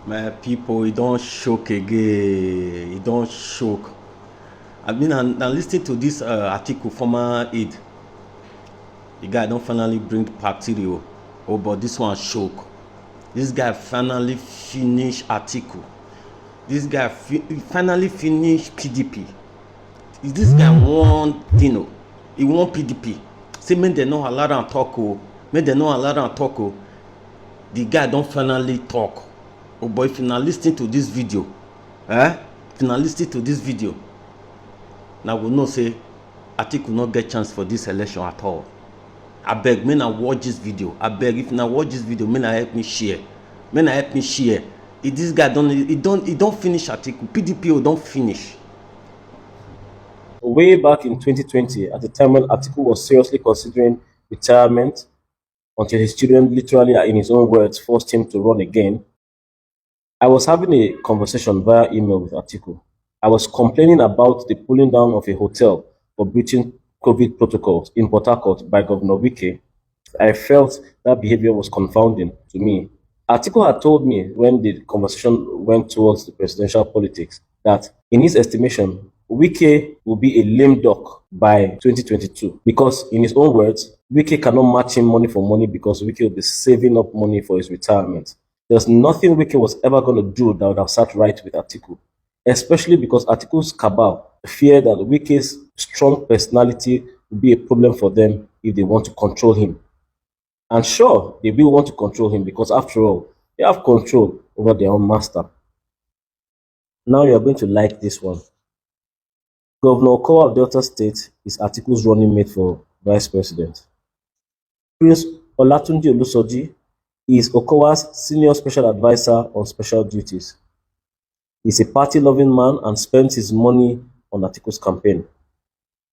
My people, it don't shock again. It don't shock. I mean, I'm listening to this article, former aide. The guy don't finally bring bacteria. Oh, but this one shock. This guy finally finished Atiku. This guy finally finished PDP. This guy won, he won PDP. Say, make they no allow am talk. Oh, make they no allow am talk. Oh, the guy don't finally talk. Oh, boy, if you now listen to this video, if you now listen to this video, now we know say Atiku not get chance for this election at all. I beg, may I watch this video. I beg, if na watch this video, may I help me share. May I help me share. If this guy don't finish Atiku, PDP don't finish. Way back in 2020, at the time when Atiku was seriously considering retirement, until his children, literally, in his own words, forced him to run again, I was having a conversation via email with Atiku. I was complaining about the pulling down of a hotel for breaching COVID protocols in Port Harcourt by Governor Wike. I felt that behavior was confounding to me. Atiku had told me when the conversation went towards the presidential politics that, in his estimation, Wike will be a lame duck by 2022 because, in his own words, Wike cannot match him money for money because Wike will be saving up money for his retirement. There's nothing Wike was ever going to do that would have sat right with Atiku, especially because Atiku's cabal fear that Wike's strong personality will be a problem for them if they want to control him. And sure, they will want to control him because, after all, they have control over their own master. Now you are going to like this one. Governor Okowa of Delta State is Atiku's running mate for vice president. Prince Olatunji Olusoji is Okowa's senior special advisor on special duties. He's a party-loving man and spends his money on Atiku's campaign.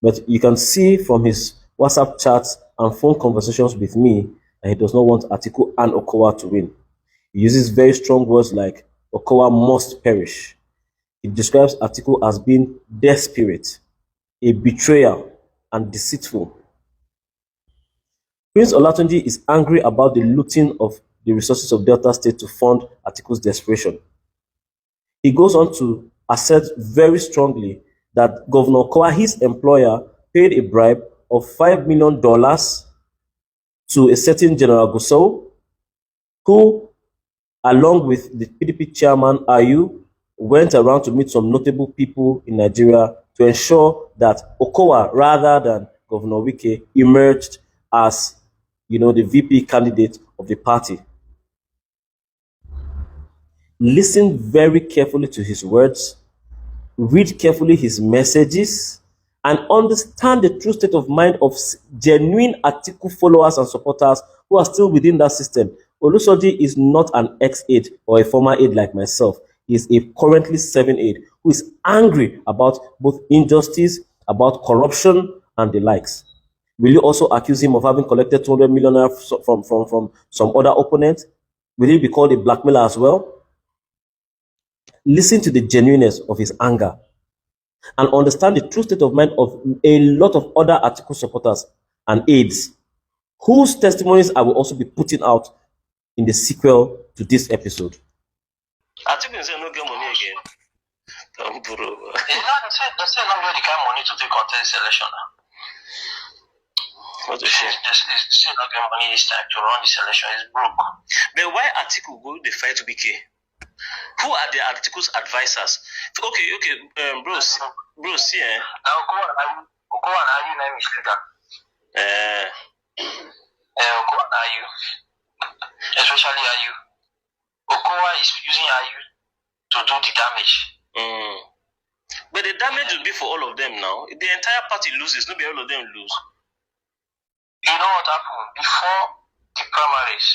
But you can see from his WhatsApp chats and phone conversations with me that he does not want Atiku and Okowa to win. He uses very strong words like Okowa must perish. He describes Atiku as being desperate, a betrayer, and deceitful. Prince Olatunji is angry about the looting of the resources of Delta State to fund Atiku's desperation. He goes on to assert very strongly that Governor Okowa, his employer, paid a bribe of $5 million to a certain General Gusau, who, along with the PDP chairman Ayu, went around to meet some notable people in Nigeria to ensure that Okowa, rather than Governor Wike, emerged as, the VP candidate of the party. Listen very carefully to his words, read carefully his messages, and understand the true state of mind of genuine Atiku followers and supporters who are still within that system. Olusoji is not an ex-aide or a former aide like myself. He is a currently serving aide who is angry about both injustice, about corruption, and the likes. Will you also accuse him of having collected 200 million from some other opponent? Will he be called a blackmailer as well? Listen to the genuineness of his anger and understand the true state of mind of a lot of other Atiku supporters and aides, whose testimonies I will also be putting out in the sequel to this episode. Atiku say no get money again. Bro. They say not get the kind of money to take contest election now. What the shit? They say not get money this time to run this election. It's broke. But why Atiku go the fight BK? Who are the Atiku's advisors? Okay, bro, see, Okowa and Ayu name is leader. Okowa and Ayu, especially Ayu. Okowa is using Ayu to do the damage. But the damage will be for all of them now. If the entire party loses, not be all of them lose. You know what happened? Before the primaries,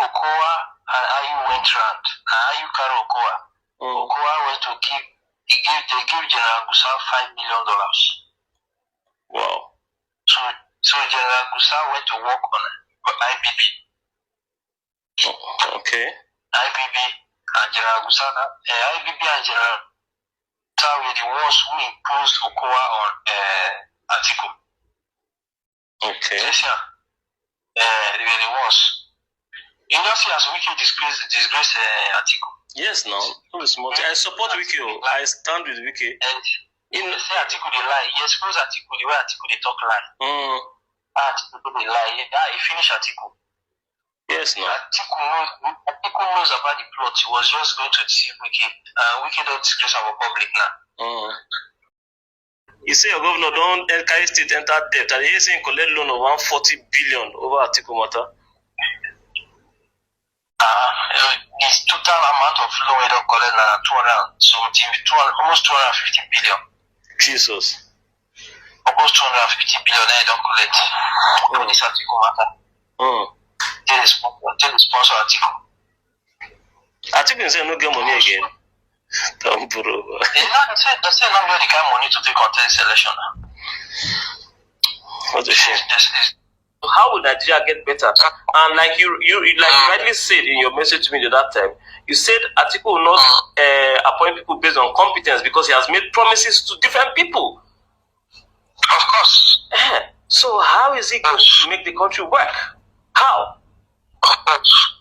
Okowa and Ayu went round. Ayu carried Okowa. Okowa went to they gave General Gusau $5 million. Wow. So General Gusau went to work on IBB. Okay. IBB and General Gusau, IBB and General Gusau were the ones who imposed Okowa on Atiku. Okay. Yes, yeah. They were the ones. You don't see as Wiki disgrace Atiku. Yes, no. No small. I support Wiki. I stand with Wiki. And you say Atiku they lie. He expose Atiku the way Atiku they talk lie. Atiku they lie. Yeah, he finish Atiku. Yes, no. Atiku knows about the plot. He was just going to see Wiki. Wiki don't disgrace our public now. You say your governor don't carry state enter debt, and he's saying collect loan of 140 billion over Atiku matter. The total amount of loan we don't collect now almost 250 billion. Jesus. Almost 250 billion they don't collect. For this Atiku matter. Tell the sponsor Atiku. Atiku say no get money again. Don't bro. They say not get the kind of money to take contest election now. What a shame. How will Nigeria get better? And like you rightly said in your message to me that time, you said Atiku will not appoint people based on competence because he has made promises to different people. Of course. So how is he going to make the country work? How? Of course.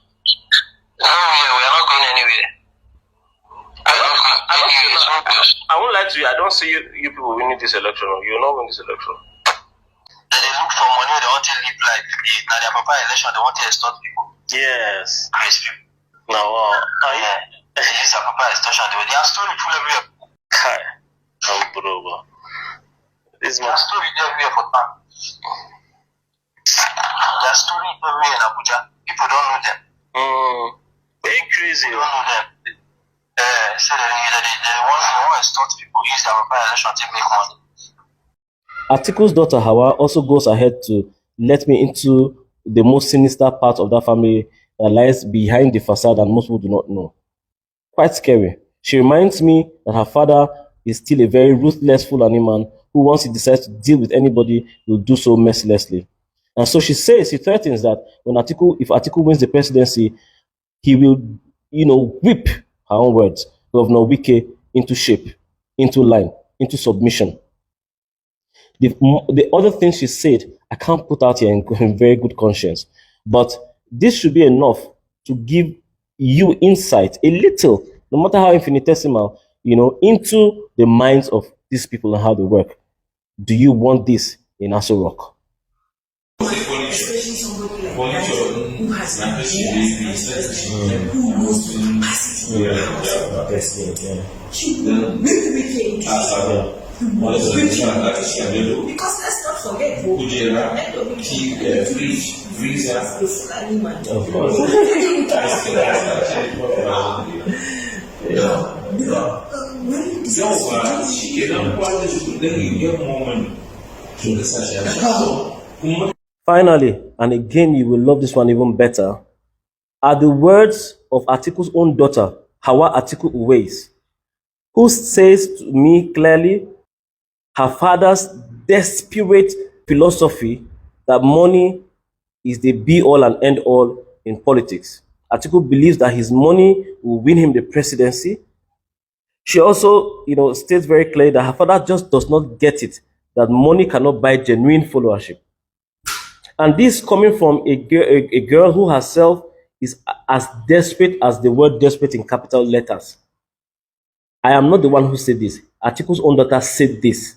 No, we are not going anywhere. I won't lie to you. I don't see you people winning this election. You will not win this election. They look for money. They want to live like now their papa election. They want to extort people. Yes. Praise people. No. This is a papa extortion. They are story full everywhere. Kai. Bro. This they are story everywhere for town. They are story everywhere in Abuja. People don't know them. Very crazy. They don't know them. So they want to extort people. Use their papa election to make money. Atiku's daughter Hawa also goes ahead to let me into the most sinister part of that family that lies behind the facade and most people do not know. Quite scary. She reminds me that her father is still a very ruthless Fulani man who once he decides to deal with anybody will do so mercilessly. And so she threatens that if Atiku wins the presidency, he will, whip her own words, Governor Wike into shape, into line, into submission. The other things she said, I can't put out here in very good conscience. But this should be enough to give you insight, a little, no matter how infinitesimal, into the minds of these people and how they work. Do you want this in Aso Rock? Especially somebody like that who has who knows the capacity. She will really because let's not forget of course. Finally, and again you will love this one even better, are the words of Atiku's own daughter, Hawa Atiku Uwais, who says to me clearly her father's desperate philosophy that money is the be-all and end-all in politics. Atiku believes that his money will win him the presidency. She also, states very clearly that her father just does not get it, that money cannot buy genuine followership. And this coming from a girl who herself is as desperate as the word desperate in capital letters. I am not the one who said this. Atiku's own daughter said this.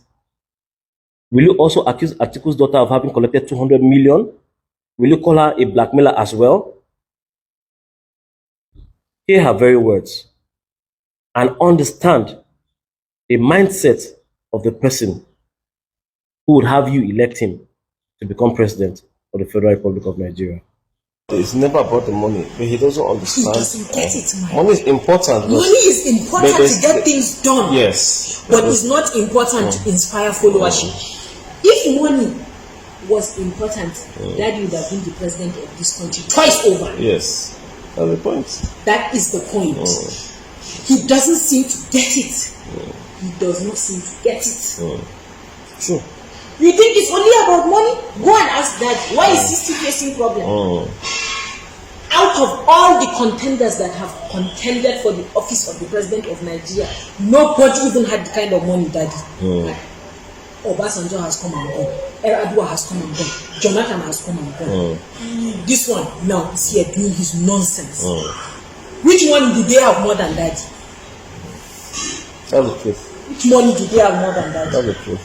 Will you also accuse Atiku's daughter of having collected 200 million? Will you call her a blackmailer as well? Hear her very words and understand the mindset of the person who would have you elect him to become president of the Federal Republic of Nigeria. It's never about the money, but he doesn't understand. He doesn't get it, man. Money is important. Money is important to get things done. Yes. But it's not important to inspire followership. If money was important, Daddy would have been the president of this country twice over. Yes. That's the point. That is the point. He doesn't seem to get it. He does not seem to get it. True. You think it's only about money? Go and ask Daddy. Why is he still facing problem? Out of all the contenders that have contended for the office of the president of Nigeria, nobody even had the kind of money Daddy. Obasanjo has come and gone. Erdogan has come and gone. Jonathan has come and gone. This one now is here doing his nonsense. Which one did they have more than that? That's the truth. Which money did they have more than that? That's the truth.